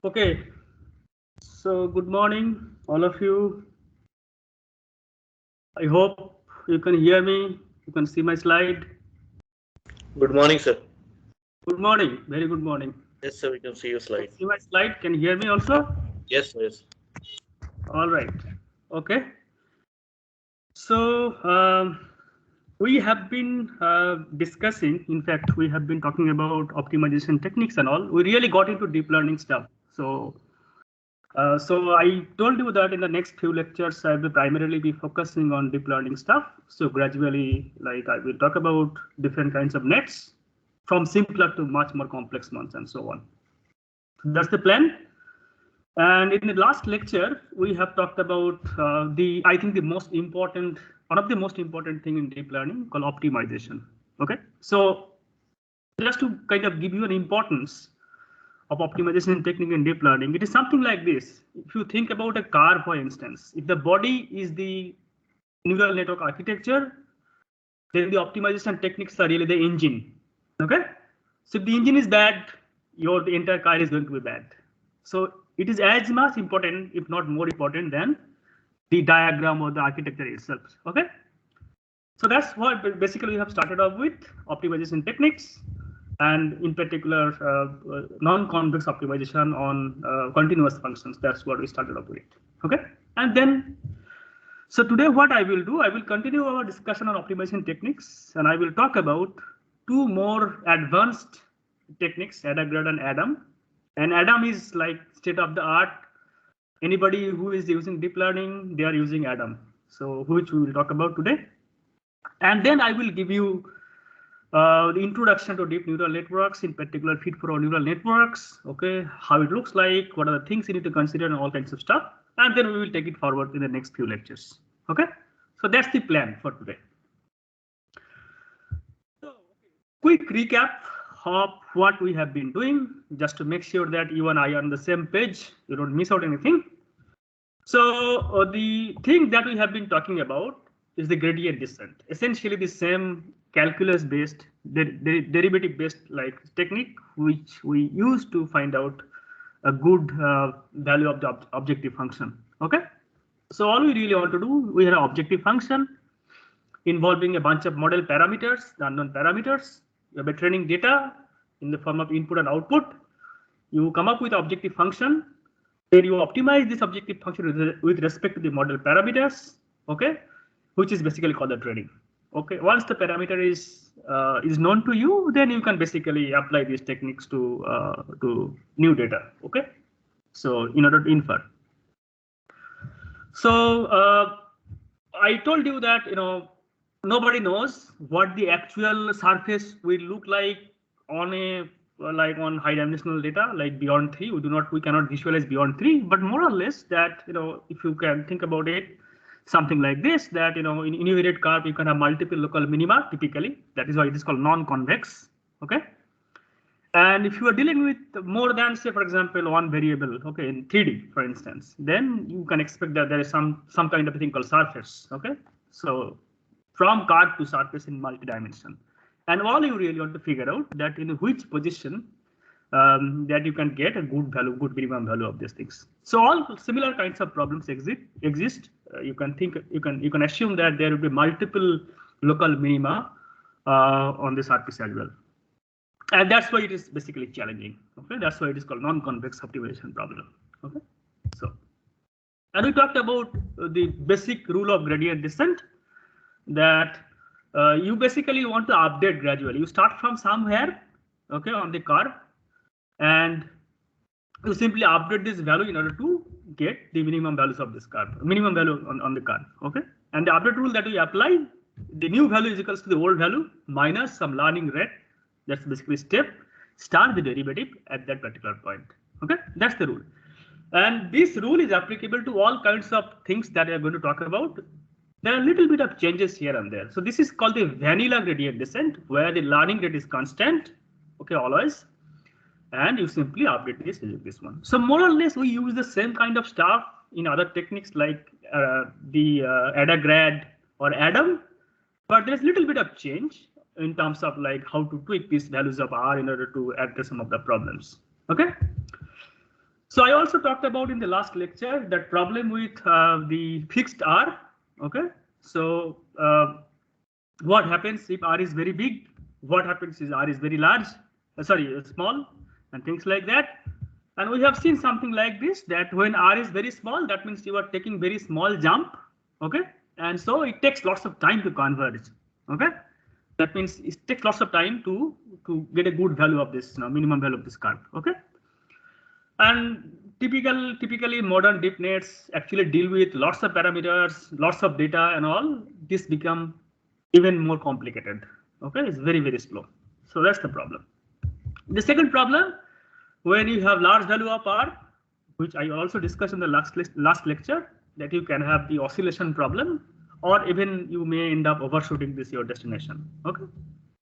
Okay, so good morning, all of you. I hope you can hear me. You can see my slide. Good morning, sir. Good morning, very good morning. Yes, sir, we can see your You can slide. see my slide. Can you hear me also? Yes, yes. All right. Okay. So we have been discussing. In fact, we have been talking about optimization techniques and all. We really got into deep learning stuff. So I told you that in the next few lectures, I will primarily be focusing on deep learning stuff. So gradually, like I will talk about different kinds of nets from simpler to much more complex ones and so on. That's the plan. And in the last lecture, we have talked about I think one of the most important thing in deep learning called optimization. Okay. So just to kind of give you an importance of optimization technique in deep learning, it is something like this. If you think about a car, for instance, if the body is the neural network architecture, then the optimization techniques are really the engine. Okay, so if the engine is bad, the entire car is going to be bad. So it is as much important, if not more important, than the diagram or the architecture itself. Okay, so that's what basically we have started off with optimization techniques, and in particular non-convex optimization on continuous functions. That's what we started off with. Okay, and then so today what I will do, I will continue our discussion on optimization techniques, and I will talk about two more advanced techniques, AdaGrad and Adam. And Adam is like state of the art. Anybody who is using deep learning, they are using Adam. So which we will talk about today. And then I will give you the introduction to deep neural networks, in particular feed-forward neural networks. Okay, how it looks like, what are the things you need to consider, and all kinds of stuff. And then we will take it forward in the next few lectures. Okay, so that's the plan for today. So, quick recap of what we have been doing, just to make sure that you and I are on the same page, you don't miss out anything. So the thing that we have been talking about is the gradient descent, essentially the same calculus-based, derivative-based like technique which we use to find out a good value of the objective function. Okay, so all we really want to do, we have an objective function involving a bunch of model parameters, the unknown parameters. You have a training data in the form of input and output. You come up with an objective function. Then you optimize this objective function with respect to the model parameters, okay, which is basically called the training. Okay, once the parameter is known to you, then you can basically apply these techniques to new data. Okay, so in order to infer. So I told you that nobody knows what the actual surface will look like on on high dimensional data like beyond 3. We cannot visualize beyond 3, but more or less that if you can think about it, something like this, that in univariate curve you can have multiple local minima typically. That is why it is called non-convex. Okay, and if you are dealing with more than, say, for example, one variable, okay, in 3D, for instance, then you can expect that there is some kind of a thing called surface. Okay, so from curve to surface in multi-dimension, and all you really want to figure out that in which position that you can get a good value, good minimum value of these things. So all similar kinds of problems exist. You can assume that there will be multiple local minima on the surface as well. And that's why it is basically challenging. Okay, that's why it is called non-convex optimization problem. Okay, so and we talked about the basic rule of gradient descent, that you basically want to update gradually. You start from somewhere, okay, on the curve, and you simply update this value in order to get the minimum values of this curve, minimum value on the curve. Okay, and the update rule that we apply, the new value is equals to the old value minus some learning rate. That's basically start the derivative at that particular point. Okay, that's the rule. And this rule is applicable to all kinds of things that we are going to talk about. There are a little bit of changes here and there. So this is called the vanilla gradient descent, where the learning rate is constant, okay, always. And you simply update this one. So more or less, we use the same kind of stuff in other techniques like the AdaGrad or Adam, but there's a little bit of change in terms of like how to tweak these values of R in order to address some of the problems. Okay. So I also talked about in the last lecture that problem with the fixed R. Okay, so what happens if R is very big? What happens is R is very large, small, and things like that. And we have seen something like this, that when R is very small, that means you are taking very small jump. Okay, and so it takes lots of time to converge. Okay, that means it takes lots of time to get a good value of this, minimum value of this curve. Okay. And typically modern deep nets actually deal with lots of parameters, lots of data and all. This become even more complicated. Okay, it's very, very slow. So that's the problem. The second problem, when you have large value of R, which I also discussed in the last lecture, that you can have the oscillation problem, or even you may end up overshooting this your destination. Okay,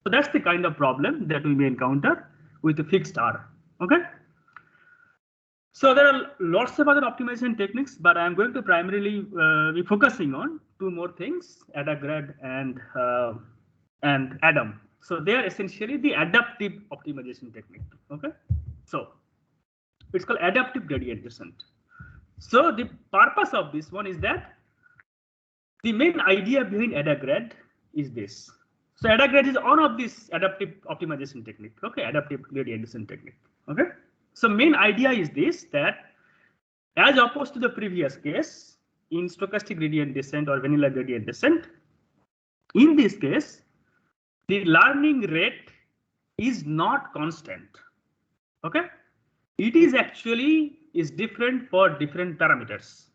so that's the kind of problem that we may encounter with the fixed R. Okay. So there are lots of other optimization techniques, but I'm going to primarily be focusing on two more things: AdaGrad and ADAM. So they are essentially the adaptive optimization technique. Okay, so it's called adaptive gradient descent. So the purpose of this one is that the main idea behind AdaGrad is this. So AdaGrad is one of these adaptive optimization technique. Okay, adaptive gradient descent technique. Okay. So main idea is this, that as opposed to the previous case in stochastic gradient descent or vanilla gradient descent, in this case, the learning rate is not constant. Okay, it is actually different for different parameters,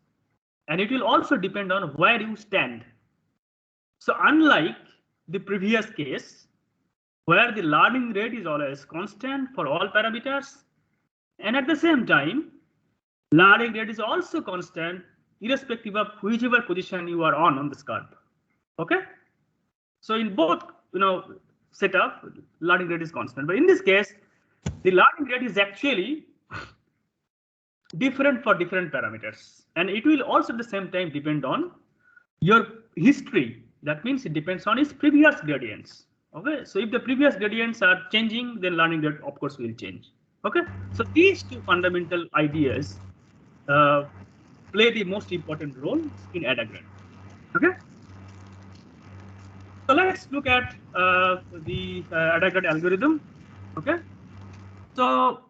and it will also depend on where you stand. So unlike the previous case, where the learning rate is always constant for all parameters, and at the same time, learning rate is also constant irrespective of whichever position you are on this curve. Okay, so in both setup, learning rate is constant, but in this case, the learning rate is actually different for different parameters, and it will also at the same time depend on your history. That means it depends on its previous gradients. Okay, so if the previous gradients are changing, then learning rate of course will change. Okay, so these two fundamental ideas play the most important role in AdaGrad. Okay, so let's look at the AdaGrad algorithm. Okay, so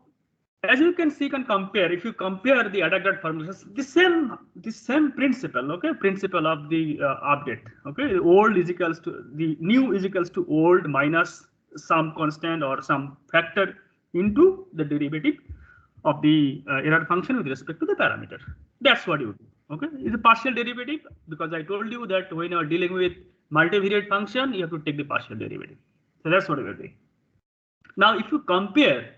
as you can see, you can compare. If you compare the AdaGrad formulas, the same principle. Okay, principle of the update. Okay, the old is equals to the new is equals to old minus some constant or some factor into the derivative of the error function with respect to the parameter. That's what you do. Okay, it's a partial derivative, because I told you that when you are dealing with multivariate function, you have to take the partial derivative. So that's what we are doing. Now, if you compare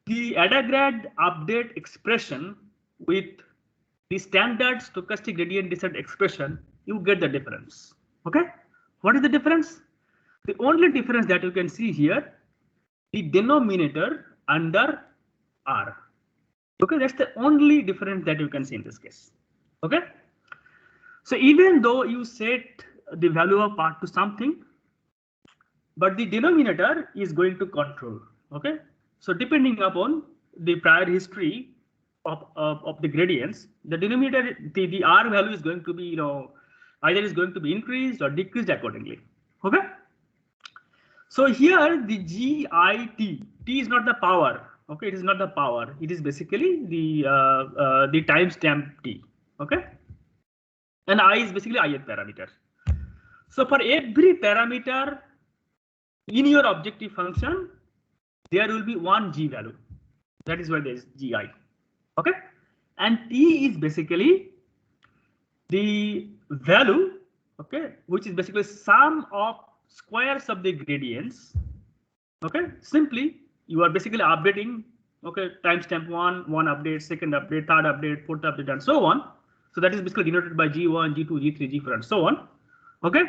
the AdaGrad update expression with the standard stochastic gradient descent expression, you get the difference. Okay, what is the difference? The only difference that you can see here, the denominator under R. Okay, that's the only difference that you can see in this case. Okay, so even though you set the value of R to something, but the denominator is going to control. Okay, so depending upon the prior history of the gradients, the denominator, the R value is going to be, either is going to be increased or decreased accordingly. Okay, so here the GIT, T is not the power. Okay, it is not the power. It is basically the timestamp T. Okay, and I is basically ith parameter. So for every parameter in your objective function, there will be one G value. That is why there is GI. Okay, and T is basically the value, okay, which is basically sum of squares of the gradients. Okay, simply you are basically updating. Okay, timestamp one update, second update, third update, fourth update, and so on. So that is basically denoted by G1, G2, G3, G4, and so on. Okay,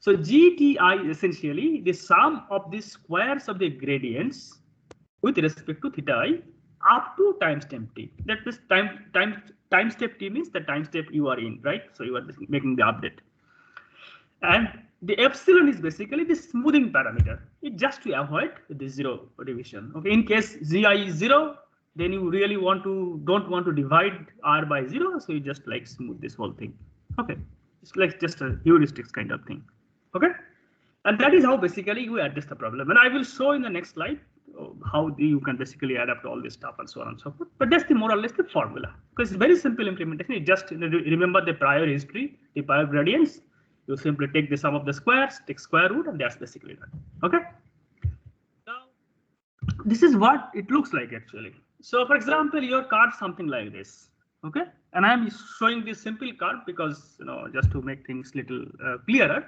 so GTI is essentially the sum of the squares of the gradients with respect to theta I up to timestamp T. That is timestamp T means the time step you are in, right? So you are making the update. And the epsilon is basically the smoothing parameter. It's just to avoid the zero division. Okay, in case Zi is 0, then you really don't want to divide r by 0, so you just like smooth this whole thing. Okay, it's like just a heuristics kind of thing. Okay, and that is how basically you address the problem. And I will show in the next slide how you can basically adapt all this stuff and so on and so forth. But that's the more or less the formula, because it's very simple implementation. You just remember the prior history, the prior gradients. You simply take the sum of the squares, take square root, and that's basically that. Okay. Now, this is what it looks like actually. So, for example, your card something like this. Okay, and I am showing this simple card because just to make things little clearer.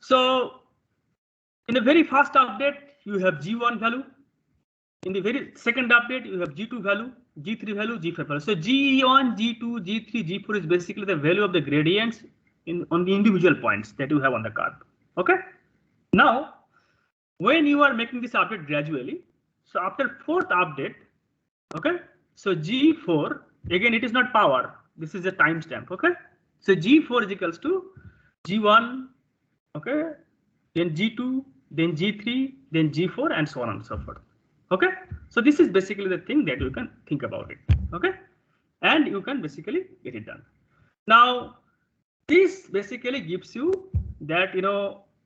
So, in the very first update, you have G1 value. In the very second update, you have G2 value, G3 value, G5 value. So G1, G2, G3, G4 is basically the value of the gradients on the individual points that you have on the card. Okay. Now, when you are making this update gradually, so after fourth update, okay, so G4, again, it is not power. This is a timestamp. Okay. So G4 is equals to G1, okay, then G2, then G3, then G4, and so on and so forth. Okay, so this is basically the thing that you can think about it. Okay, and you can basically get it done. Now, this basically gives you that,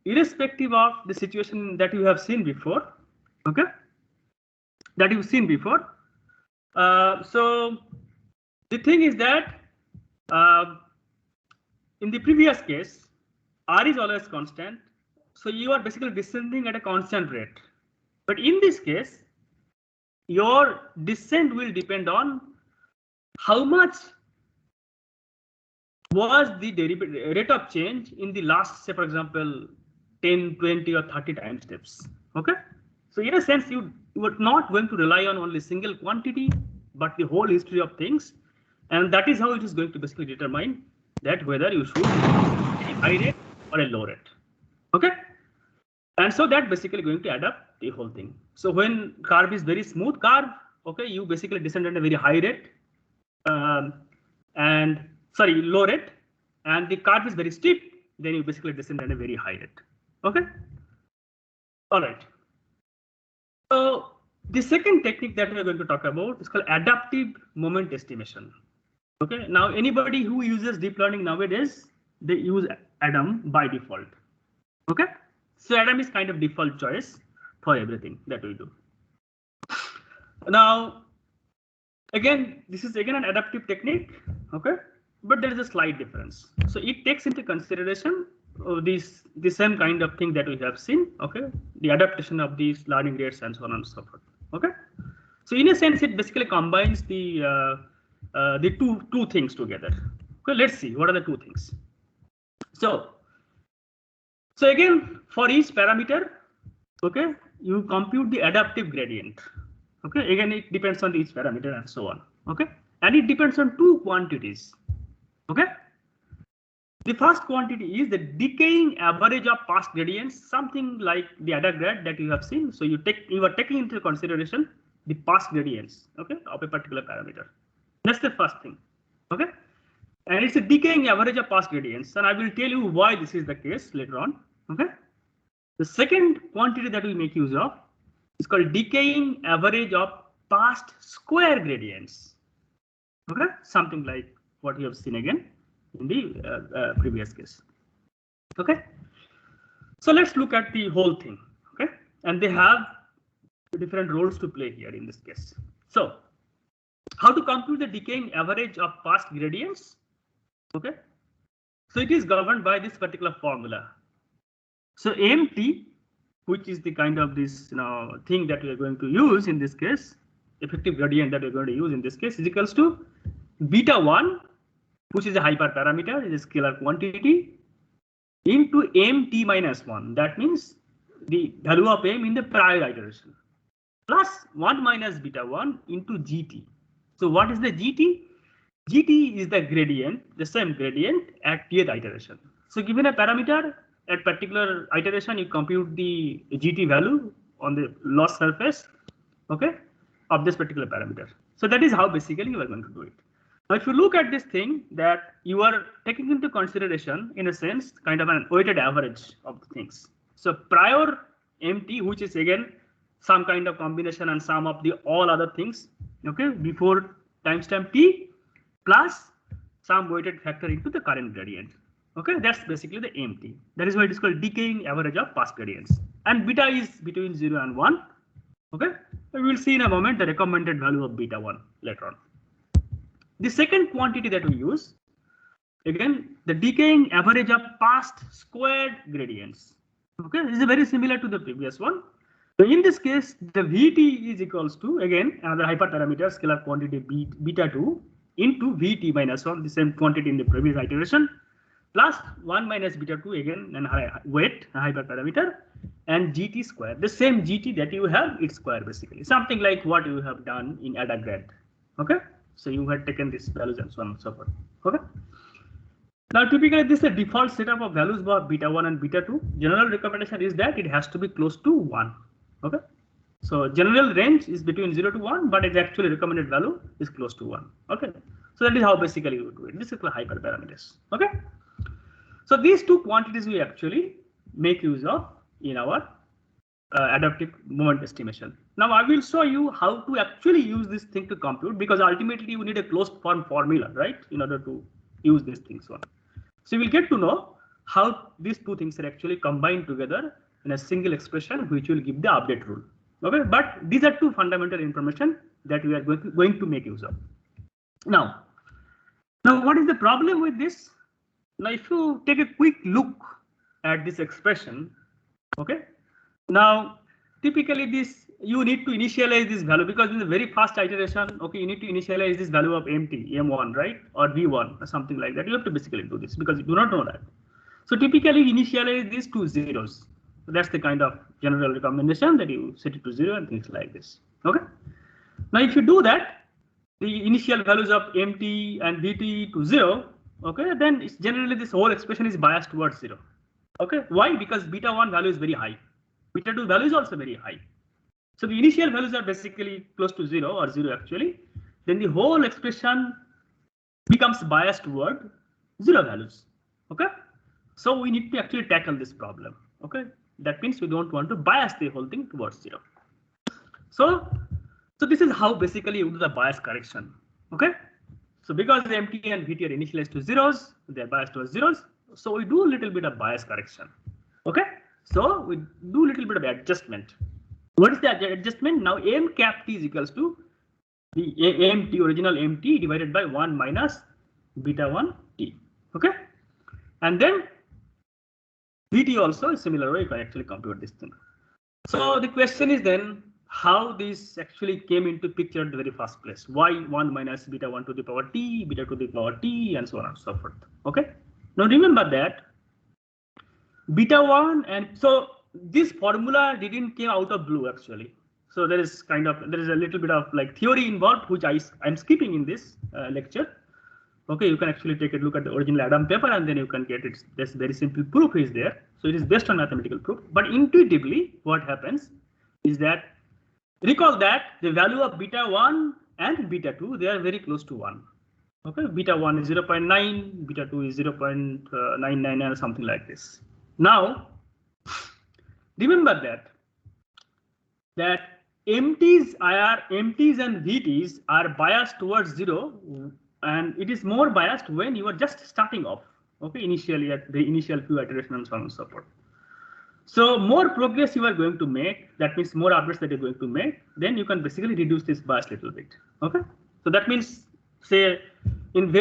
irrespective of the situation that you have seen before, okay, that you've seen before. So the thing is that in the previous case, R is always constant. So you are basically descending at a constant rate. But in this case, your descent will depend on how much was the rate of change in the last, say, for example, 10, 20, or 30 time steps. Okay. So in a sense, you are not going to rely on only single quantity, but the whole history of things. And that is how it is going to basically determine that whether you should a high rate or a low rate. Okay. And so that basically going to add up the whole thing. So when curve is very smooth curve, okay, you basically descend at a very high rate, low rate, and the curve is very steep, then you basically descend at a very high rate. Okay. All right. So the second technique that we are going to talk about is called adaptive moment estimation. Okay. Now anybody who uses deep learning nowadays, they use ADAM by default. Okay. So ADAM is kind of default choice for everything that we do. Now, again, this is again an adaptive technique, okay, but there is a slight difference. So it takes into consideration the same kind of thing that we have seen, okay, the adaptation of these learning rates and so on and so forth. Okay, so in a sense, it basically combines the two things together. Okay, let's see what are the two things. So again, for each parameter, okay, you compute the adaptive gradient. Okay, again, it depends on each parameter and so on. Okay, and it depends on two quantities. Okay, the first quantity is the decaying average of past gradients, something like the other grad that you have seen. So you are taking into consideration the past gradients, okay, of a particular parameter. That's the first thing. Okay. And it's a decaying average of past gradients, and I will tell you why this is the case later on. Okay. The second quantity that we make use of is called decaying average of past square gradients. Okay, something like what you have seen again in the previous case. Okay. So let's look at the whole thing. Okay, and they have different roles to play here in this case. So how to compute the decaying average of past gradients? Okay, so it is governed by this particular formula. So MT, which is the kind of this thing that we are going to use in this case, effective gradient that we're going to use in this case, is equals to beta 1, which is a hyperparameter, is a scalar quantity, into MT minus 1. That means the value of M in the prior iteration, plus 1 minus beta 1 into GT. So what is the GT? GT is the gradient, the same gradient at kth iteration. So given a parameter at particular iteration, you compute the GT value on the loss surface, okay, of this particular parameter. So that is how basically you are going to do it. Now, if you look at this thing, that you are taking into consideration, in a sense, kind of an weighted average of the things. So prior MT, which is again some kind of combination and sum of the all other things, okay, before timestamp t plus some weighted factor into the current gradient. Okay, that's basically the MT. That is why it is called decaying average of past gradients. And beta is between 0 and 1. Okay, we will see in a moment the recommended value of beta 1 later on. The second quantity that we use, again, the decaying average of past squared gradients. Okay, this is very similar to the previous one. So in this case, the Vt is equals to, again, another hyperparameter scalar quantity beta 2 into Vt minus 1, the same quantity in the previous iteration, plus 1 minus beta 2 again, and weight, a hyperparameter, and gt square, the same gt that you have, its square basically, something like what you have done in ADA-grad. Okay, so you had taken these values and so on and so forth. Okay. Now, typically, this is the default setup of values for beta 1 and beta 2. General recommendation is that it has to be close to 1. Okay, so general range is between 0 to 1, but its actually recommended value is close to 1. Okay, so that is how basically you do it. This is the hyperparameters. Okay, so these two quantities we actually make use of in our adaptive moment estimation. Now I will show you how to actually use this thing to compute, because ultimately you need a closed form formula, right, in order to use these things on. So you will get to know how these two things are actually combined together in a single expression, which will give the update rule. Okay, but these are two fundamental information that we are going to make use of. Now what is the problem with this? Now, if you take a quick look at this expression, okay, now typically this you need to initialize this value, because in the very first iteration, okay, you need to initialize this value of MT, M1, right, or V1 or something like that. You have to basically do this because you do not know that. So typically initialize these two zeros. So that's the kind of general recommendation, that you set it to 0 and things like this. Okay. Now, if you do that, the initial values of MT and VT to 0, okay, then it's generally this whole expression is biased towards 0. Okay, why? Because beta 1 value is very high. Beta 2 value is also very high. So the initial values are basically close to 0 or 0 actually. Then the whole expression becomes biased toward 0 values. Okay, so we need to actually tackle this problem. Okay, that means we don't want to bias the whole thing towards 0. So this is how basically you do the bias correction. Okay, so because the MT and VT are initialized to zeros, they're biased towards zeros. So we do a little bit of bias correction. Okay, so we do a little bit of adjustment. What is the adjustment? Now M cap t is equals to the MT, original MT, divided by 1 minus beta 1 t. Okay, and then VT also is similar way you can actually compute this thing. So the question is then how this actually came into picture at the very first place. Why 1 minus beta 1 to the power t, beta to the power t, and so on and so forth. Okay, now remember that beta 1, and so this formula didn't came out of blue actually. So there is a little bit of like theory involved, which I'm skipping in this lecture. Okay, you can actually take a look at the original Adam paper and then you can get it. This very simple proof is there. So it is based on mathematical proof. But intuitively, what happens is that recall that the value of beta 1 and beta 2, they are very close to 1. Okay, beta 1 is 0.9, beta 2 is 0.99 or something like this. Now, remember that MTs and VTs are biased towards 0, and it is more biased when you are just starting off. Okay, initially at the initial few iterations and so on and so forth. So more progress you are going to make, that means more updates that you're going to make, then you can basically reduce this bias a little bit. Okay, so that means say in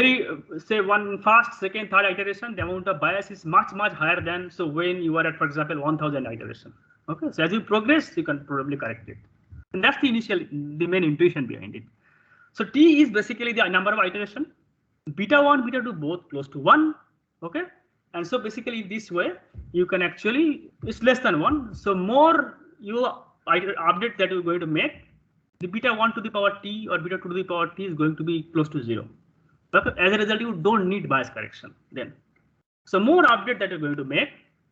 one first, second, third iteration, the amount of bias is much higher than so when you are at, for example, 1000 iteration. Okay, so as you progress, you can probably correct it, and that's the main intuition behind it. So t is basically the number of iteration. Beta 1, beta 2 both close to 1. Okay, and so basically this way you can actually, it's less than 1. So more you update that you're going to make, the beta 1 to the power t or beta 2 to the power t is going to be close to 0. Okay, as a result, you don't need bias correction then. So more update that you're going to make,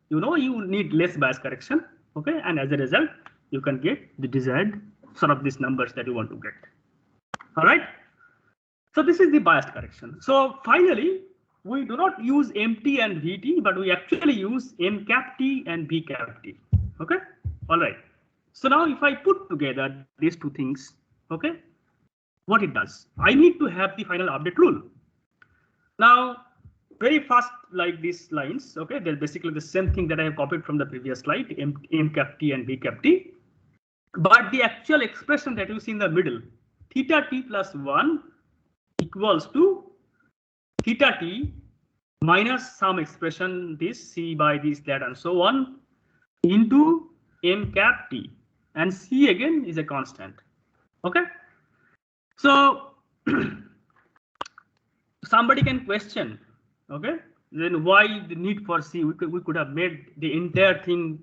you need less bias correction. Okay, and as a result, you can get the desired sort of these numbers that you want to get. All right. So this is the bias correction. So finally, we do not use MT and VT, but we actually use M cap t and V cap t. Okay. All right. So now if I put together these two things, okay, what it does, I need to have the final update rule. Now, very fast, like these lines, okay, they're basically the same thing that I have copied from the previous slide, m cap t and b cap t. But the actual expression that you see in the middle, theta t plus 1 equals to theta t minus some expression, this c by this, that, and so on, into m cap t, and c again is a constant. Okay, so somebody can question, okay, then why the need for c? We could have made the entire thing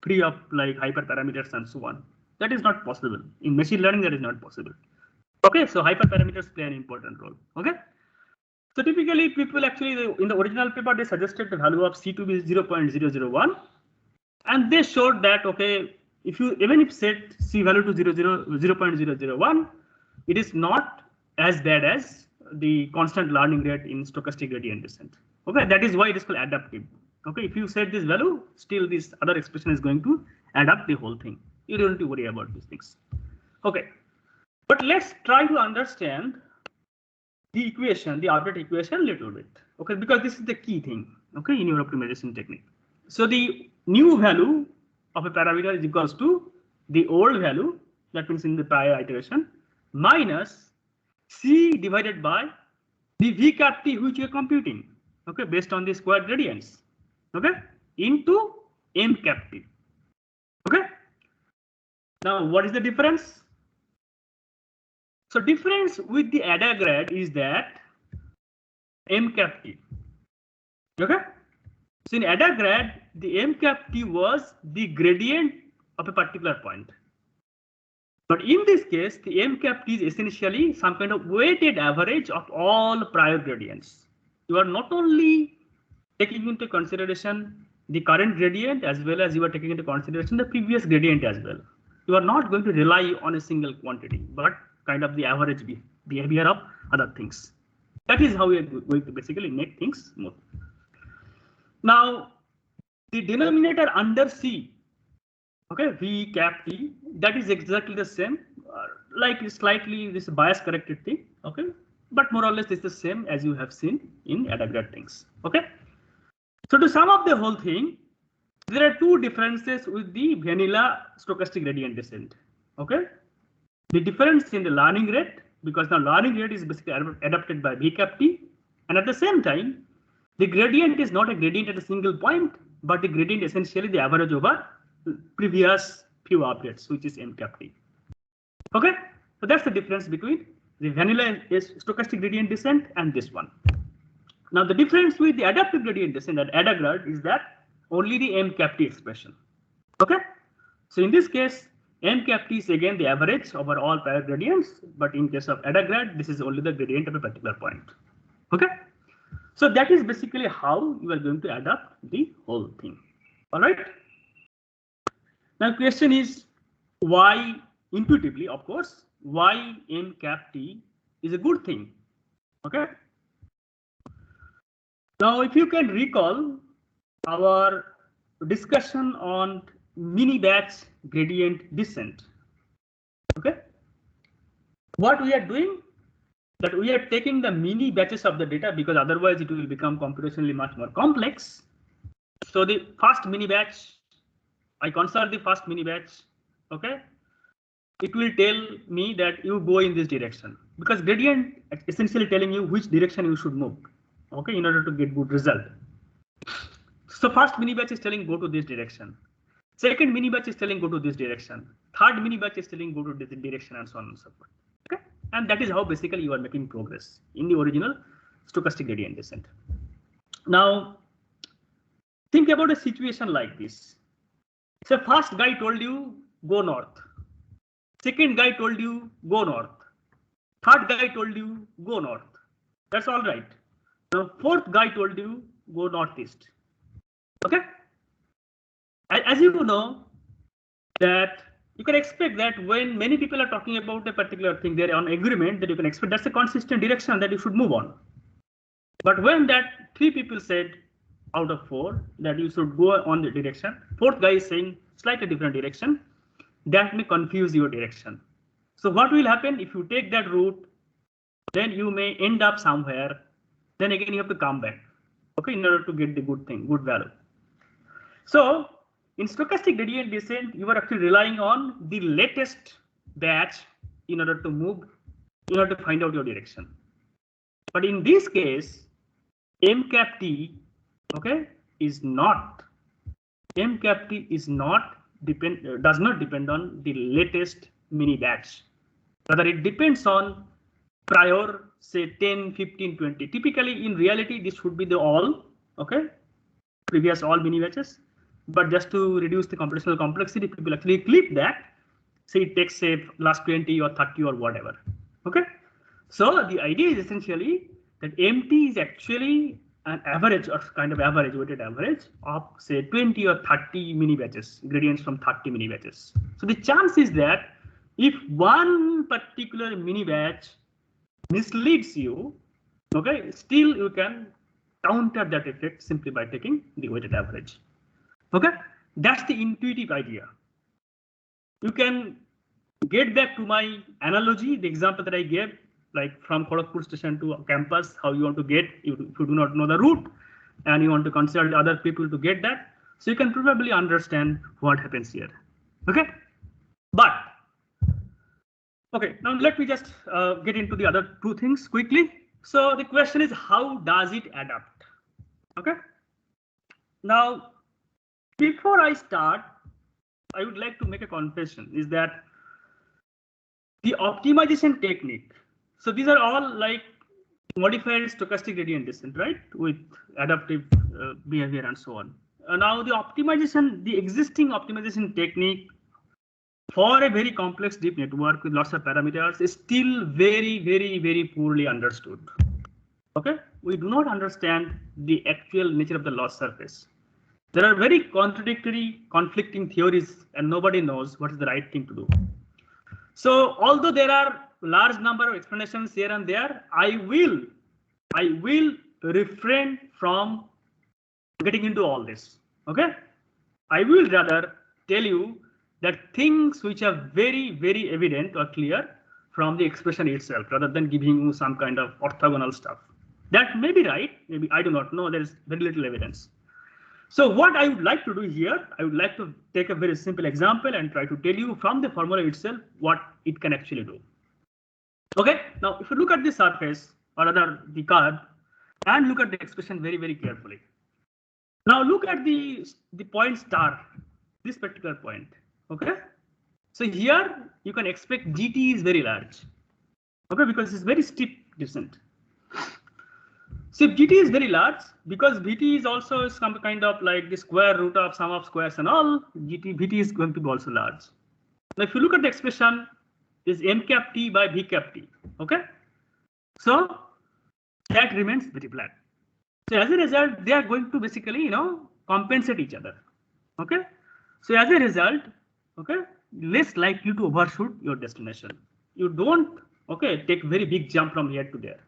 free of like hyperparameters and so on. That is not possible in machine learning. That is not possible. Okay, so hyperparameters play an important role. Okay, so typically people actually in the original paper they suggested the value of c to be 0.001, and they showed that okay, if you even if set c value to 0.001, it is not as bad as the constant learning rate in stochastic gradient descent. Okay, that is why it is called adaptive. Okay, if you set this value, still this other expression is going to adapt the whole thing. You don't need to worry about these things. Okay, but let's try to understand the equation, the update equation a little bit. Okay, because this is the key thing, okay, in your optimization technique. So the new value of a parameter is equals to the old value, that means in the prior iteration, minus c divided by the v cap t which you are computing, okay, based on the square gradients, okay, into m cap t. Okay, now what is the difference? So difference with the AdaGrad is that m cap t. Okay, so in AdaGrad the m cap t was the gradient of a particular point. But in this case, the m cap t is essentially some kind of weighted average of all prior gradients. You are not only taking into consideration the current gradient as well as you are taking into consideration the previous gradient as well. You are not going to rely on a single quantity, but kind of the average behavior of other things. That is how we are going to basically make things smooth. Now, the denominator under C, okay, V cap T, that is exactly the same, like slightly this bias corrected thing, okay, but more or less it's the same as you have seen in AdaGrad things, okay. So to sum up the whole thing, there are two differences with the vanilla stochastic gradient descent, okay. The difference in the learning rate, because now learning rate is basically adapted by V cap T, and at the same time, the gradient is not a gradient at a single point, but the gradient essentially the average over previous few updates, which is m cap T. Okay, so that's the difference between the vanilla stochastic gradient descent and this one. Now the difference with the adaptive gradient descent at AdaGrad is that only the m cap T expression. Okay, so in this case, m cap T is again the average over all prior gradients, but in case of AdaGrad, this is only the gradient of a particular point. Okay, so that is basically how you are going to adapt the whole thing. All right. Now question is why, intuitively, of course, why m cap T is a good thing. Okay. Now, if you can recall our discussion on mini batch gradient descent, okay, what we are doing, that we are taking the mini batches of the data because otherwise it will become computationally much more complex. So the first mini batch, I consider the first mini batch, okay, it will tell me that you go in this direction because gradient essentially telling you which direction you should move, okay, in order to get good result. So first mini batch is telling go to this direction. Second mini batch is telling go to this direction. Third mini batch is telling go to this direction, and so on and so forth. Okay, and that is how basically you are making progress in the original stochastic gradient descent. Now, think about a situation like this. So first guy told you go north. Second guy told you go north. Third guy told you go north. That's all right. Now fourth guy told you go northeast. Okay. As you know, that you can expect that when many people are talking about a particular thing, they're on agreement that you can expect that's a consistent direction that you should move on. But when that three people said out of four that you should go on the direction, fourth guy is saying slightly different direction, that may confuse your direction. So what will happen if you take that route, then you may end up somewhere, then again you have to come back, okay, in order to get the good thing, good value. So in stochastic gradient descent, you are actually relying on the latest batch in order to move, in order to find out your direction. But in this case, m cap t, okay, is not, m cap t is not does not depend on the latest mini batch. Rather, it depends on prior, say 10, 15, 20. Typically, in reality, this should be the all, okay, previous all mini batches. But just to reduce the computational complexity, people actually clip that. Say it takes say last 20 or 30 or whatever. Okay. So the idea is essentially that MT is actually an average or kind of average weighted average of say 20 or 30 mini batches, gradients from 30 mini batches. So the chance is that if one particular mini batch misleads you, okay, still you can counter that effect simply by taking the weighted average. Okay, that's the intuitive idea. You can get back to my analogy, the example that I gave, like from Kharagpur station to campus, how you want to get, if you do not know the route and you want to consult other people to get that. So you can probably understand what happens here. Okay, but okay, now let me just get into the other two things quickly. So the question is, how does it adapt? Okay, now before I start, I would like to make a confession, is that the optimization technique, so these are all like modified stochastic gradient descent, right, with adaptive behavior and so on. Now the optimization, the existing optimization technique for a very complex deep network with lots of parameters is still very poorly understood. Okay, we do not understand the actual nature of the loss surface. There are very contradictory, conflicting theories, and nobody knows what is the right thing to do. So although there are large number of explanations here and there, I will refrain from getting into all this. Okay, I will rather tell you that things which are very evident or clear from the expression itself, rather than giving you some kind of orthogonal stuff. That may be right, maybe, I do not know, there is very little evidence. So what I would like to do here, I would like to take a very simple example and try to tell you from the formula itself what it can actually do. Okay, now if you look at the surface or rather the curve and look at the expression very carefully. Now look at the point star, this particular point. Okay, so here you can expect GT is very large. Okay, because it's very steep descent. So if GT is very large, because VT is also some kind of like the square root of sum of squares and all, VT is going to be also large. Now if you look at the expression, is M cap T by V cap T. Okay, so that remains very flat. So as a result, they are going to basically, compensate each other. Okay, so as a result, okay, less likely to overshoot your destination. You don't, okay, take very big jump from here to there.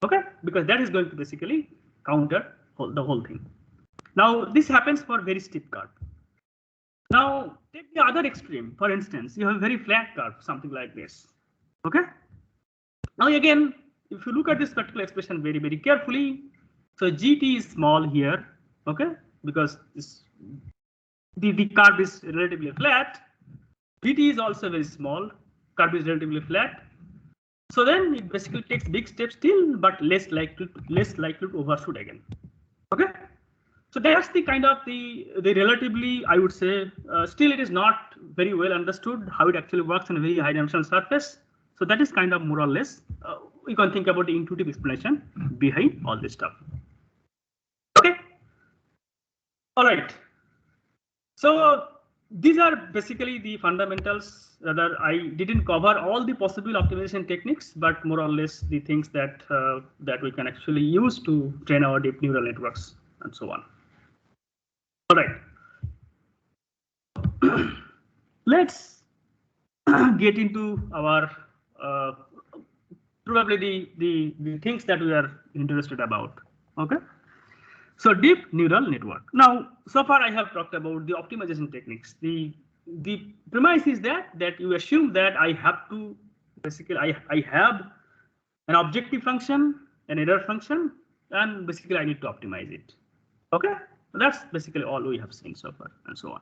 Okay, because that is going to basically counter the whole thing. Now this happens for very steep curve. Now take the other extreme. For instance, you have a very flat curve, something like this. Okay. Now again, if you look at this particular expression very carefully, so GT is small here. Okay, because the curve is relatively flat. VT is also very small. Curve is relatively flat. So then it basically takes big steps still, but less likely to overshoot again. Okay, so that's the kind of the relatively, I would say, still it is not very well understood how it actually works on a very high dimensional surface. So that is kind of more or less, you can think about the intuitive explanation behind all this stuff. Okay, all right. So these are basically the fundamentals. Rather, I didn't cover all the possible optimization techniques, but more or less the things that that we can actually use to train our deep neural networks and so on. All right, let's get into our probably the things that we are interested about. Okay. So deep neural network. Now, so far I have talked about the optimization techniques, the the premise is that you assume that I have to basically I have an objective function, an error function, and basically I need to optimize it. Okay, that's basically all we have seen so far, and so on.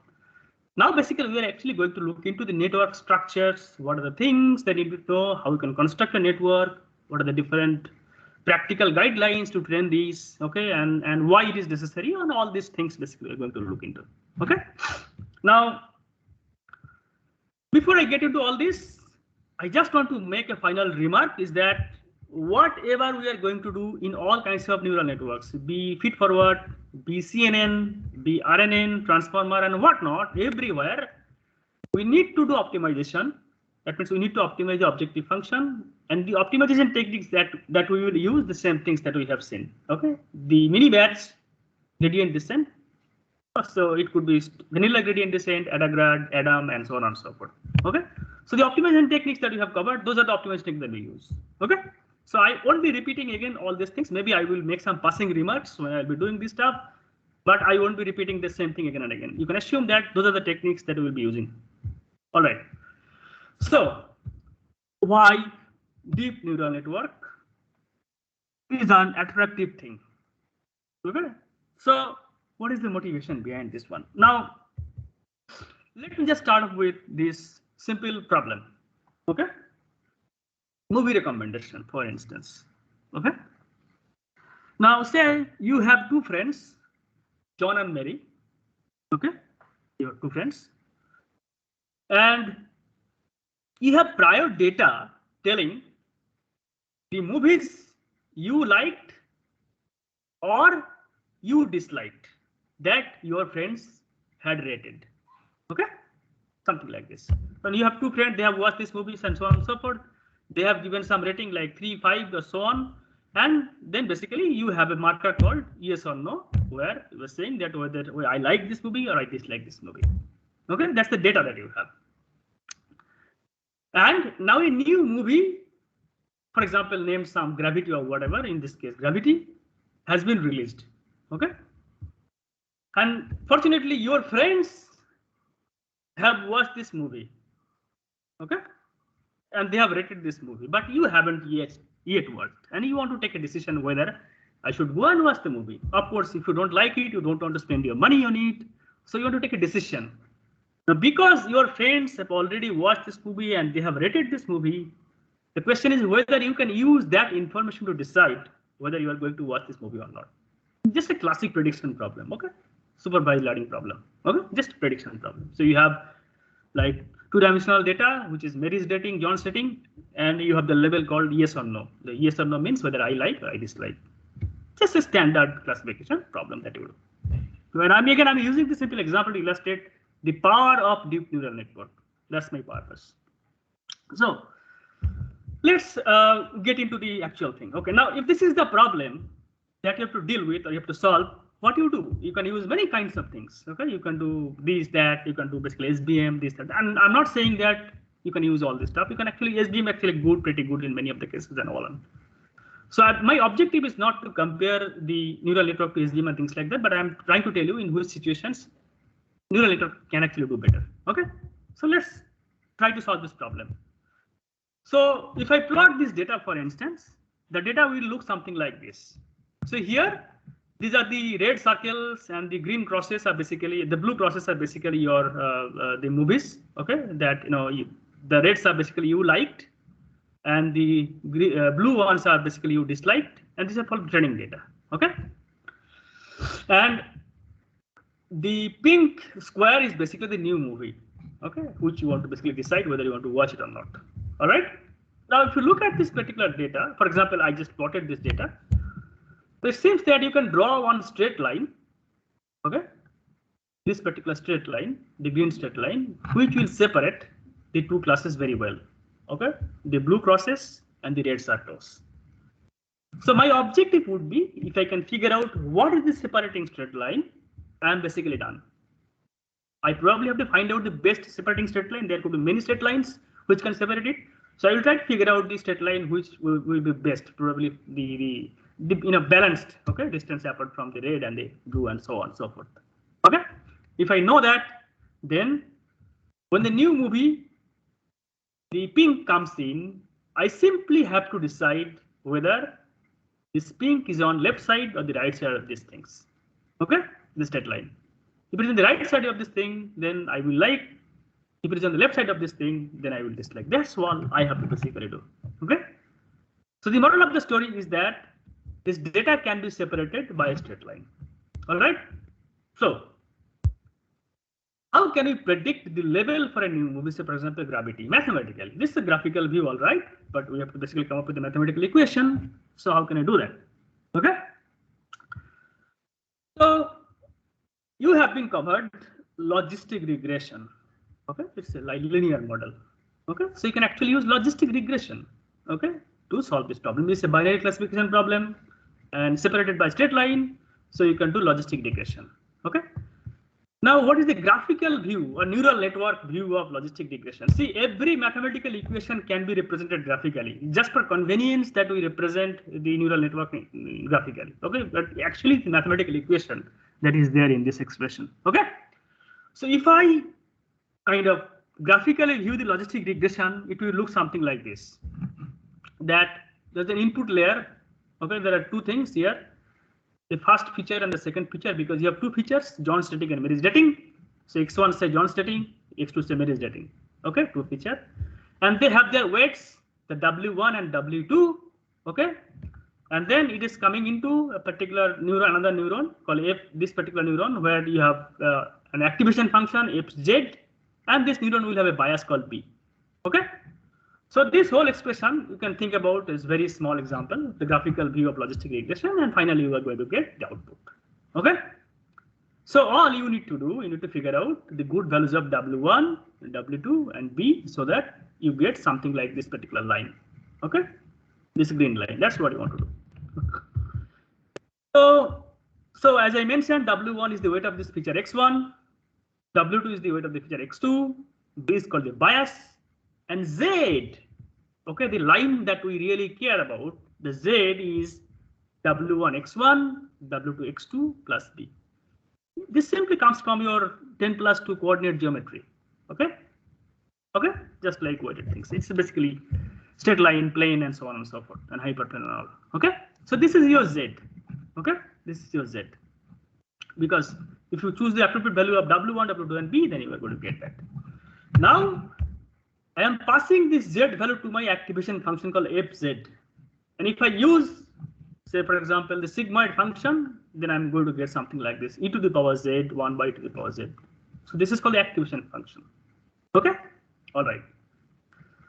Now, basically, we are actually going to look into the network structures. What are the things that you need to know? How we can construct a network? What are the different practical guidelines to train these? Okay, and why it is necessary, and all these things basically we're going to look into. Okay. Now, before I get into all this, I just want to make a final remark: is that whatever we are going to do in all kinds of neural networks, be feed-forward, be CNN, be RNN, transformer, and whatnot, everywhere, we need to do optimization. That means we need to optimize the objective function, and the optimization techniques that we will use the same things that we have seen. Okay, the mini batch, gradient descent. So it could be vanilla gradient descent, Adagrad, Adam, and so on and so forth. Okay, so the optimization techniques that we have covered, those are the optimization techniques that we use. Okay. So I won't be repeating again all these things. Maybe I will make some passing remarks when I'll be doing this stuff, but I won't be repeating the same thing again and again. You can assume that those are the techniques that we will be using. All right. So why deep neural network is an attractive thing? Okay. So what is the motivation behind this one? Now, let me just start off with this simple problem. Okay. Movie recommendation, for instance. Okay. Now, say you have two friends, John and Mary. Okay. You have two friends. And you have prior data telling the movies you liked or you disliked that your friends had rated. Okay. Something like this. When you have two friends, they have watched these movies and so on and so forth. They have given some rating like 3, 5, or so on, and then basically you have a marker called yes or no, where you are saying that whether I like this movie or I dislike this movie. Okay, that's the data that you have. And now a new movie, for example, name some Gravity or whatever. In this case, Gravity has been released. Okay, and fortunately, your friends have watched this movie. Okay. And they have rated this movie, but you haven't yet watched, and you want to take a decision whether I should go and watch the movie. Of course, if you don't like it, you don't want to spend your money on it, so you want to take a decision. Now, because your friends have already watched this movie and they have rated this movie, the question is whether you can use that information to decide whether you are going to watch this movie or not. Just a classic prediction problem. Okay, supervised learning problem. Okay, just prediction problem. So you have like two-dimensional data, which is Mary's rating, John's rating, and you have the label called yes or no. The yes or no means whether I like or I dislike. Just a standard classification problem that you do. When I'm using this simple example to illustrate the power of deep neural network. That's my purpose. So let's get into the actual thing. Okay, now if this is the problem that you have to deal with or you have to solve, what you do? You can use many kinds of things. Okay, you can do this, that. You can do basically SBM, this, that. And I'm not saying that you can use all this stuff. You can actually SBM actually good, pretty good in many of the cases and all. So my objective is not to compare the neural network to SBM and things like that, but I'm trying to tell you in which situations neural network can actually do better. Okay, so let's try to solve this problem. So if I plot this data, for instance, the data will look something like this. So here, these are the red circles and the green crosses are basically, the blue crosses are basically your the movies. Okay, that the reds are basically you liked, and the blue ones are basically you disliked, and these are called training data. Okay, and the pink square is basically the new movie. Okay, which you want to basically decide whether you want to watch it or not. All right. Now, if you look at this particular data, for example, I just plotted this data. It seems that you can draw one straight line, okay? This particular straight line, the green straight line, which will separate the two classes very well, okay? The blue crosses and the red circles. So my objective would be, if I can figure out what is the separating straight line, I am basically done. I probably have to find out the best separating straight line. There could be many straight lines which can separate it. So I will try to figure out the straight line which will be best, probably the balanced, okay, distance apart from the red and the blue and so on and so forth. Okay, if I know that, then When the new movie, the pink comes in, I simply have to decide whether this pink is on left side or the right side of these things. Okay, this straight line. If it is on the right side of this thing, then I will like. If it is on the left side of this thing, then I will dislike. That's all I have to basically do. Okay. So the moral of the story is that this data can be separated by a straight line. All right. So how can we predict the level for a new movie? Say, for example, gravity mathematically. This is a graphical view, all right, but we have to basically come up with a mathematical equation. So how can I do that? Okay. So you have been covered logistic regression. Okay, it's a linear model. Okay, so you can actually use logistic regression. Okay, to solve this problem. It's a binary classification problem and separated by straight line. So you can do logistic regression. Okay. Now, what is the graphical view or neural network view of logistic regression? See, every mathematical equation can be represented graphically, just for convenience that we represent the neural network graphically. Okay, but actually the mathematical equation that is there in this expression. Okay, so if I kind of graphically view the logistic regression, it will look something like this. That there's an input layer. Okay, there are two things here. The first feature and the second feature, because you have two features, Jones dating and Mary's dating. So x1 say Jones dating, x2 say Mary's dating. Okay, two feature, and they have their weights, the W1 and W2. Okay, and then it is coming into a particular neuron, another neuron called F. This particular neuron where you have an activation function fz, and this neuron will have a bias called B. Okay. So this whole expression you can think about is very small example, the graphical view of logistic regression, and finally you are going to get the output. Okay. So all you need to do, you need to figure out the good values of W1, W2, and B so that you get something like this particular line. Okay. This green line. That's what you want to do. So as I mentioned, W1 is the weight of this feature X1, W2 is the weight of the feature X2, B is called the bias, and Z, okay, the line that we really care about, the Z is W1 X1, W2 X2 plus B. This simply comes from your 10+2 coordinate geometry. Okay, okay, just like weighted things. It's basically straight line, plane, and so on and so forth, and hyperplane and all. Okay, so this is your Z. Okay, this is your Z. Because if you choose the appropriate value of W1, W2, and B, then you are going to get that. Now, I am passing this Z value to my activation function called fz. And if I use, say, for example, the sigmoid function, then I'm going to get something like this, e to the power z, 1 by e to the power z. So this is called the activation function. Okay, all right.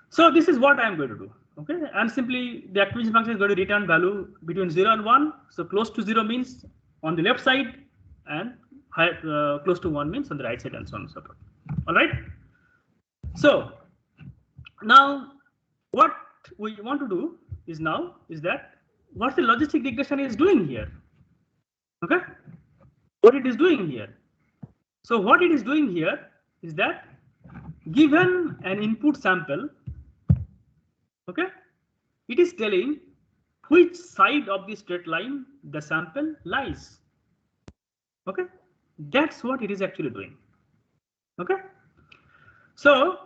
So this is what I'm going to do. Okay, and simply the activation function is going to return value between 0 and 1. So close to 0 means on the left side, and close to 1 means on the right side, and so on and so forth. All right. So now what we want to do is that what the logistic regression is doing here. Okay, what it is doing here. So what it is doing here is that given an input sample, okay, it is telling which side of the straight line the sample lies. Okay, that's what it is actually doing. Okay, so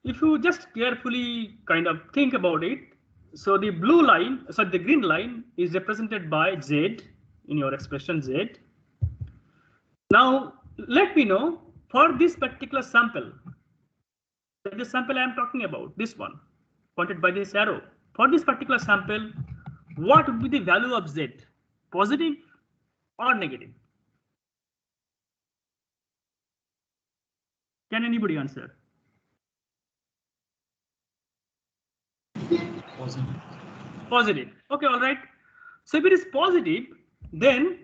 if you just carefully kind of think about it, so the blue line, so the green line is represented by Z in your expression Z. Now let me know for this particular sample, the sample I am talking about, this one pointed by this arrow, for this particular sample, what would be the value of Z, positive or negative? Can anybody answer? Positive. Okay, all right. So if it is positive, then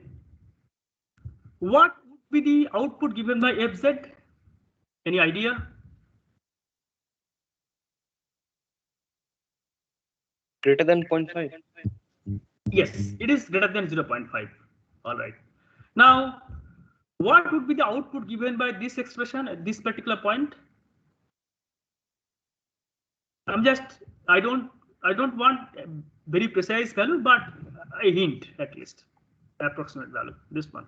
what would be the output given by fz? Any idea? Greater than 0.5. Yes, it is greater than 0.5. All right. Now, what would be the output given by this expression at this particular point? I don't want a very precise value, but a hint at least, approximate value, this one.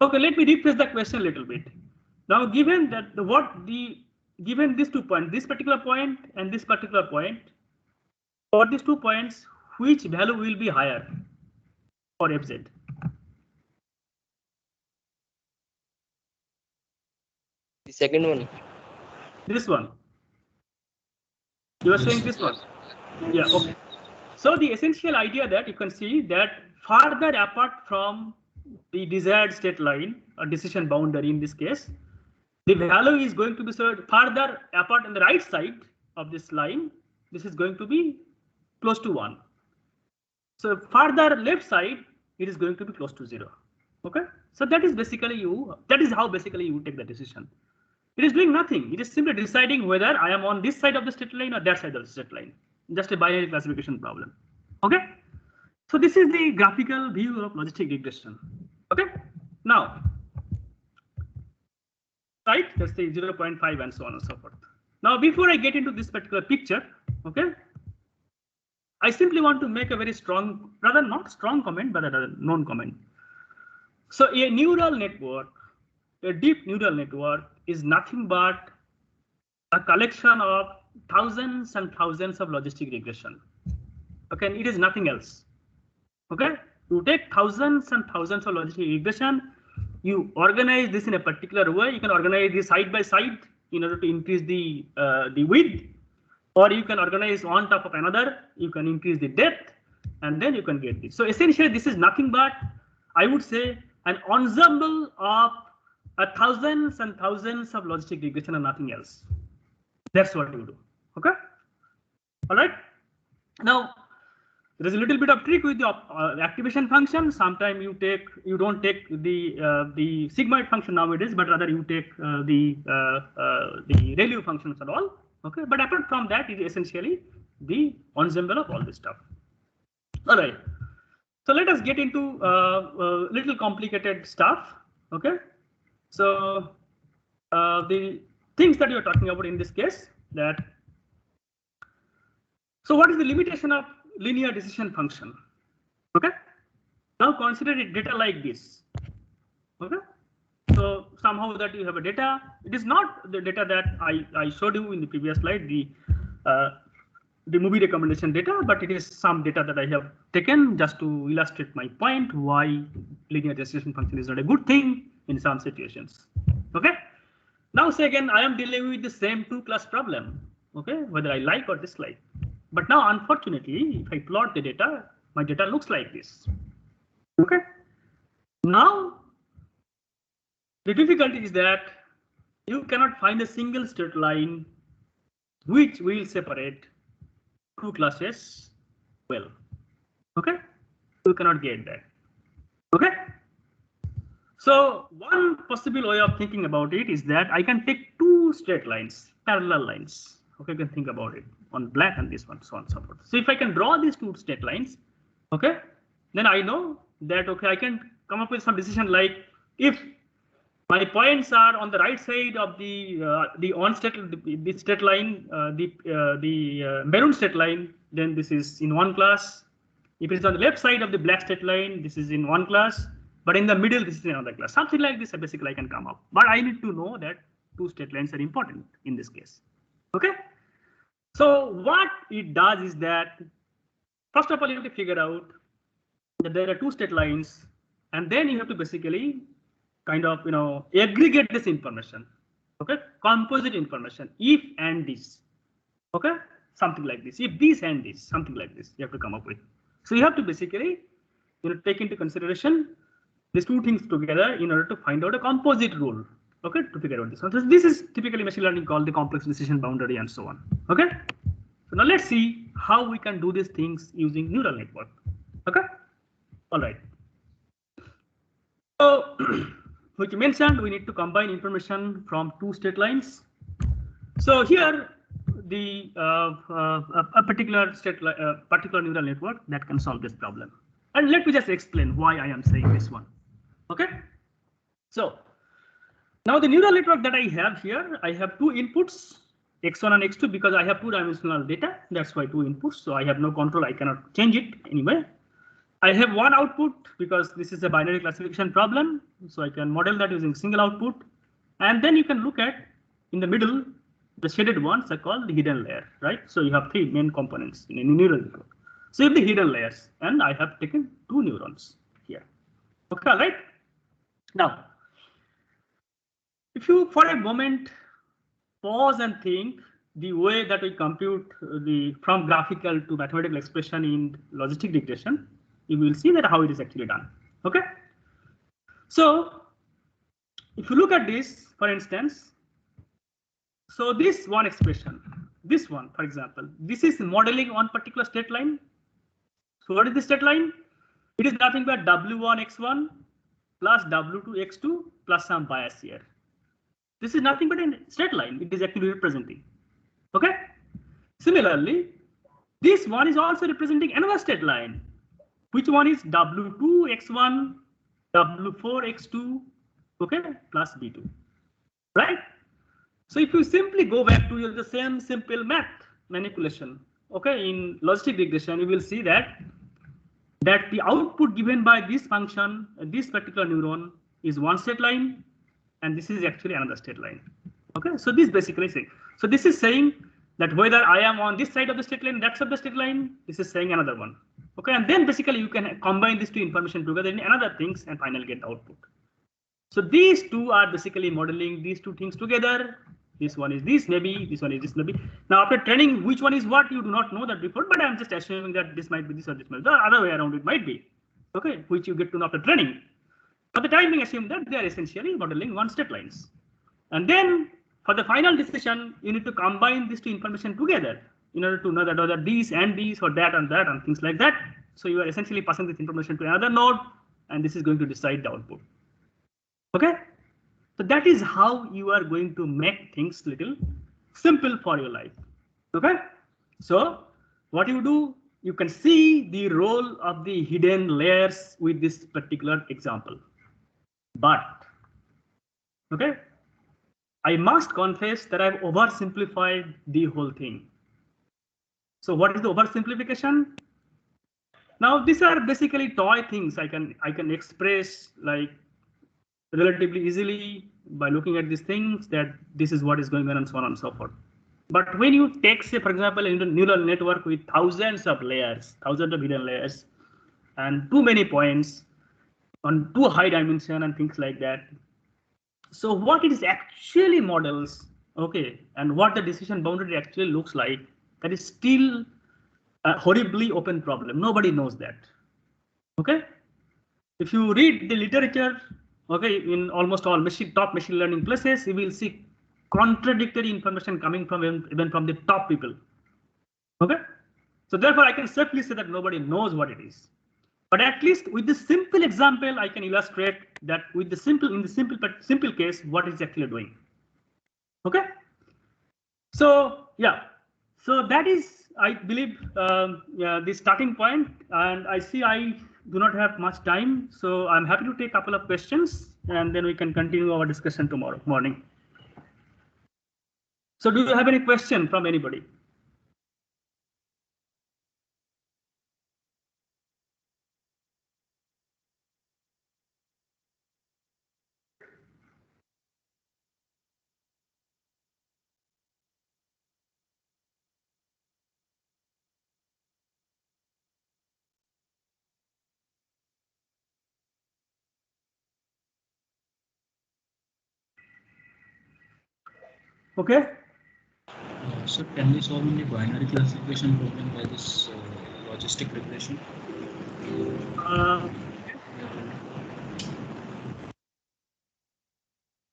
Okay, let me rephrase the question a little bit. Now, given that given these 2 points, this particular point and this particular point, for these 2 points, which value will be higher for fz? The second one. This one. You are saying this one? Yeah, okay. So the essential idea that you can see that farther apart from the desired state line or decision boundary in this case, the value is going to be so farther apart on the right side of this line. This is going to be close to 1. So farther left side, it is going to be close to 0. Okay. So that is basically that is how basically you take the decision. It is doing nothing. It is simply deciding whether I am on this side of the state line or that side of the state line. Just a binary classification problem. Okay. So this is the graphical view of logistic regression. Okay. Now, right, let's say 0.5 and so on and so forth. Now, before I get into this particular picture, okay, I simply want to make a very strong, rather not strong comment, but a known comment. So a neural network, a deep neural network is nothing but a collection of thousands and thousands of logistic regression. Okay, and it is nothing else. Okay, you take thousands and thousands of logistic regression, you organize this in a particular way. You can organize this side by side in order to increase the width, or you can organize on top of another. You can increase the depth, and then you can get this. So essentially, this is nothing but, I would say, an ensemble of thousands and thousands of logistic regression and nothing else. That's what you do. Okay. All right. Now, there is a little bit of trick with the activation function. Sometimes you don't take the sigmoid function nowadays, but rather you take the ReLU functions and all. Okay. But apart from that, it is essentially the ensemble of all this stuff. All right. So let us get into little complicated stuff. Okay. So the things that you are talking about in this case, that. So what is the limitation of linear decision function? Okay. Now consider it data like this. Okay. So somehow that you have a data. It is not the data that I showed you in the previous slide, the movie recommendation data, but it is some data that I have taken just to illustrate my point why linear decision function is not a good thing in some situations. Okay. Now say again, I am dealing with the same 2-class problem. Okay, whether I like or dislike. But now, unfortunately, if I plot the data, my data looks like this. Okay. Now, the difficulty is that you cannot find a single straight line which will separate 2 classes well. Okay. You cannot get that. Okay. So one possible way of thinking about it is that I can take 2 straight lines, parallel lines. Okay, you can think about it on black and this one, so on and so forth. So if I can draw these 2 straight lines, okay, then I know that, okay, I can come up with some decision like if my points are on the right side of the on state, the straight line, the maroon straight line, then this is in one class. If it's on the left side of the black straight line, this is in one class, but in the middle, this is in another class. Something like this, basically, I can come up. But I need to know that 2 straight lines are important in this case. Okay. So what it does is that, first of all, you have to figure out that there are 2 straight lines, and then you have to basically kind of, aggregate this information. Okay. Composite information, if and this. Okay. Something like this. If this and this, something like this, you have to come up with. So you have to basically, take into consideration these 2 things together in order to find out a composite rule. Okay, to figure out this one. So this is typically machine learning called the complex decision boundary and so on. Okay. So now let's see how we can do these things using neural network. Okay. All right. So which you mentioned, we need to combine information from 2 straight lines. So here the a particular particular neural network that can solve this problem. And let me just explain why I am saying this one. Okay. So now the neural network that I have here, I have 2 inputs, x1 and x2, because I have 2-dimensional data. That's why 2 inputs. So I have no control. I cannot change it anyway. I have one output because this is a binary classification problem. So I can model that using single output. And then you can look at in the middle, the shaded ones are called the hidden layer, right? So you have three main components in a neural network. So you have the hidden layers, and I have taken 2 neurons here. Okay, right? Now, if you for a moment pause and think the way that we compute the from graphical to mathematical expression in logistic regression, you will see that how it is actually done. Okay. So if you look at this, for instance, so this one expression, this one, for example, this is modeling one particular state line. So what is the state line? It is nothing but W1x1 plus W2x2 plus some bias here. This is nothing but a straight line. It is actually representing. Okay. Similarly, this one is also representing another straight line. Which one is W2x1, W4x2, okay, plus B2, right? So if you simply go back to the same simple math manipulation, okay, in logistic regression, you will see that the output given by this function, this particular neuron, is one straight line, and this is actually another straight line. Okay, so this basically saying. So this is saying that whether I am on this side of the straight line, that side of the straight line, this is saying another one. Okay, and then basically you can combine these two information together in another things and finally get the output. So these two are basically modeling these two things together. This one is this maybe, this one is this maybe. Now after training, which one is what, you do not know that before, but I'm just assuming that this might be this or this might be the other way around it might be. Okay, which you get to know after training. For the time being, assume that they are essentially modeling one straight lines. And then for the final decision, you need to combine these two information together in order to know that whether these and these or that and that and things like that. So you are essentially passing this information to another node, and this is going to decide the output. Okay, so that is how you are going to make things little simple for your life. Okay, so what you do, you can see the role of the hidden layers with this particular example. But okay, I must confess that I've oversimplified the whole thing. So what is the oversimplification? Now these are basically toy things I can express like relatively easily by looking at these things that this is what is going on and so on and so forth. But when you take, say, for example, a neural network with thousands of layers, thousands of hidden layers, and too many points on too high dimension and things like that. So what it is actually models, okay, and what the decision boundary actually looks like, that is still a horribly open problem. Nobody knows that. Okay, if you read the literature, okay, in almost all top machine learning places, you will see contradictory information coming from even from the top people. Okay, so therefore I can safely say that nobody knows what it is. But at least with this simple example, I can illustrate that with the simple case, what it's actually doing. Okay. So yeah, so that is, I believe, yeah, the starting point. And I see I do not have much time, so I'm happy to take a couple of questions, and then we can continue our discussion tomorrow morning. So do you have any question from anybody? Okay. So can we solve only binary classification problem by this logistic regression?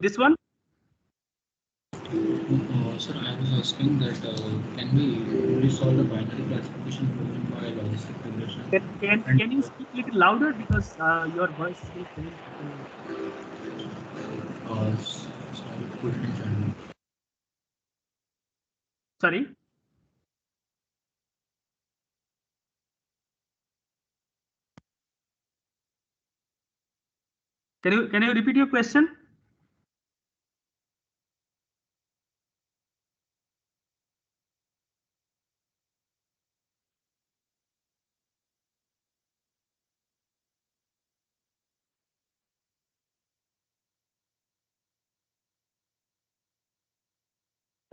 This one? Sir, I was asking that can we solve the binary classification problem by logistic regression? Can you speak a little louder because your voice is very. Sorry. Can you repeat your question?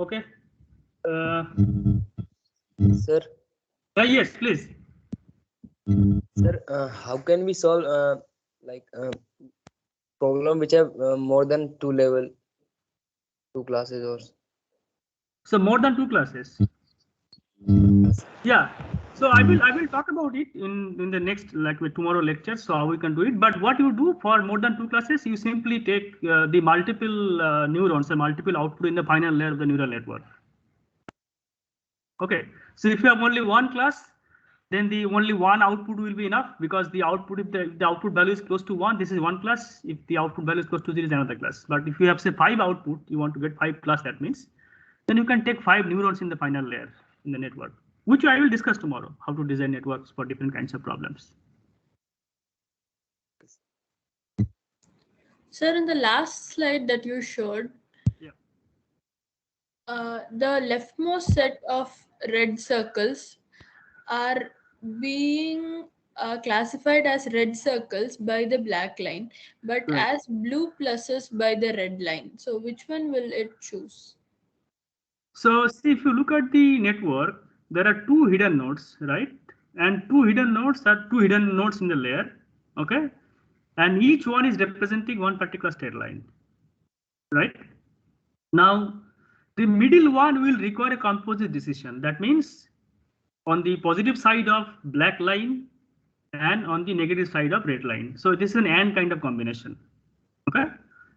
Okay. Sir, Yes, please. sir, how can we solve problem which have more than two classes or? So more than 2 classes. Yeah. So I will talk about it in the next, like with tomorrow lecture, so how we can do it. But what you do for more than 2 classes, you simply take the multiple neurons, the multiple output in the final layer of the neural network. Okay. So if you have only one class, then the only one output will be enough, because the output, if the output value is close to 1, this is one class. If the output value is close to 0, is another class. But if you have, say, 5 output, you want to get 5 class, that means, then you can take 5 neurons in the final layer in the network, which I will discuss tomorrow, how to design networks for different kinds of problems. Sir, in the last slide that you showed, Yeah. The leftmost set of red circles are being classified as red circles by the black line, but Right. as blue pluses by the red line. So which one will it choose? So see, if you look at the network, there are 2 hidden nodes, right? And 2 hidden nodes are 2 hidden nodes in the layer, okay? And each one is representing one particular state line, right? Now, the middle one will require a composite decision. That means on the positive side of black line and on the negative side of red line. So this is an AND kind of combination, okay?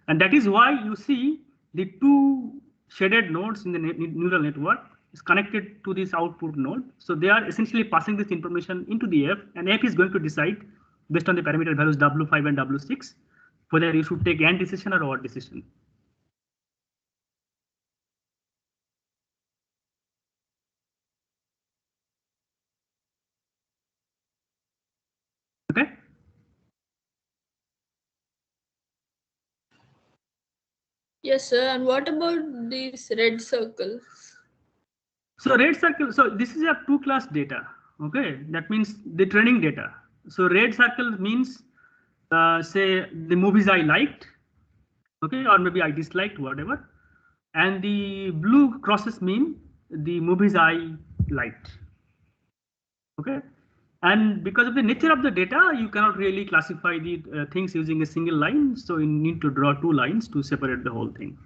And that is why you see the 2 shaded nodes in the neural network is connected to this output node. So they are essentially passing this information into the F, and F is going to decide based on the parameter values W5 and W6 whether you should take AND decision or OR decision. Okay. Yes, sir. And what about these red circles? So red circle, so this is a 2 class data. Okay, that means the training data. So red circle means say the movies I liked, okay, or maybe I disliked, whatever. And the blue crosses mean the movies I liked. Okay. And because of the nature of the data, you cannot really classify the things using a single line. So you need to draw 2 lines to separate the whole thing.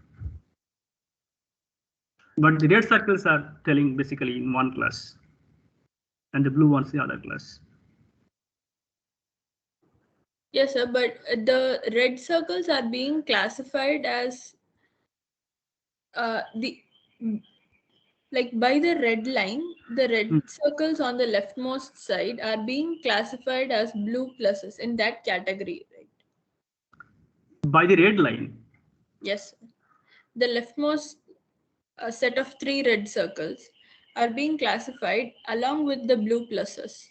But the red circles are telling basically in one class, and the blue ones the other class. Yes, sir. But the red circles are being classified as like by the red line, the red circles on the leftmost side are being classified as blue pluses in that category, right? By the red line. Yes, sir. The leftmost set of 3 red circles are being classified along with the blue pluses.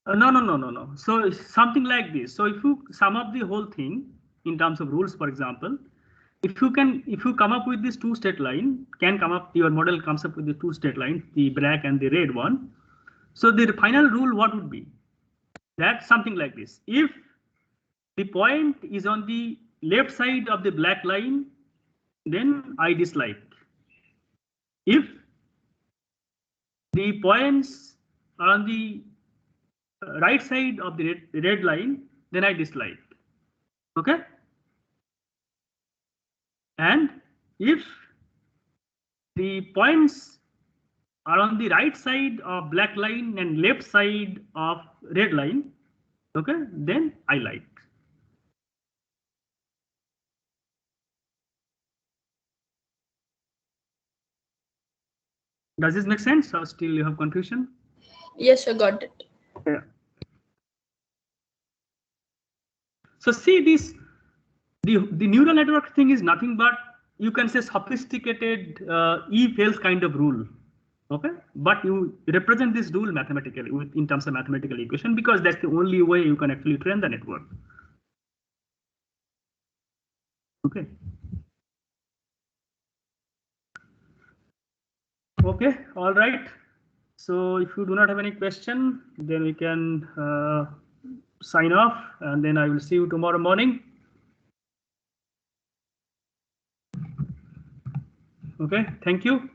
No. So something like this. So if you sum up the whole thing in terms of rules, for example, if you come up with this 2 state line, your model comes up with the 2 state lines, the black and the red one. So the final rule, what would be? That's something like this. If the point is on the left side of the black line, then I dislike. If the points are on the right side of the red line, then I dislike. Okay. And if the points are on the right side of black line and left side of red line, okay, then I like. Does this make sense, or still you have confusion? Yes, I got it. Yeah. So see this, the neural network thing is nothing but, you can say, sophisticated if-else kind of rule. Okay, but you represent this rule mathematically in terms of mathematical equation, because that's the only way you can actually train the network. Okay. Okay, all right. So if you do not have any question, then we can sign off, and then I will see you tomorrow morning. Okay, thank you.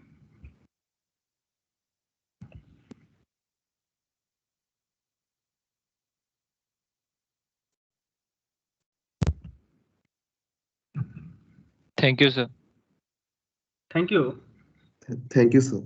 Thank you, sir. Thank you. Thank you, sir.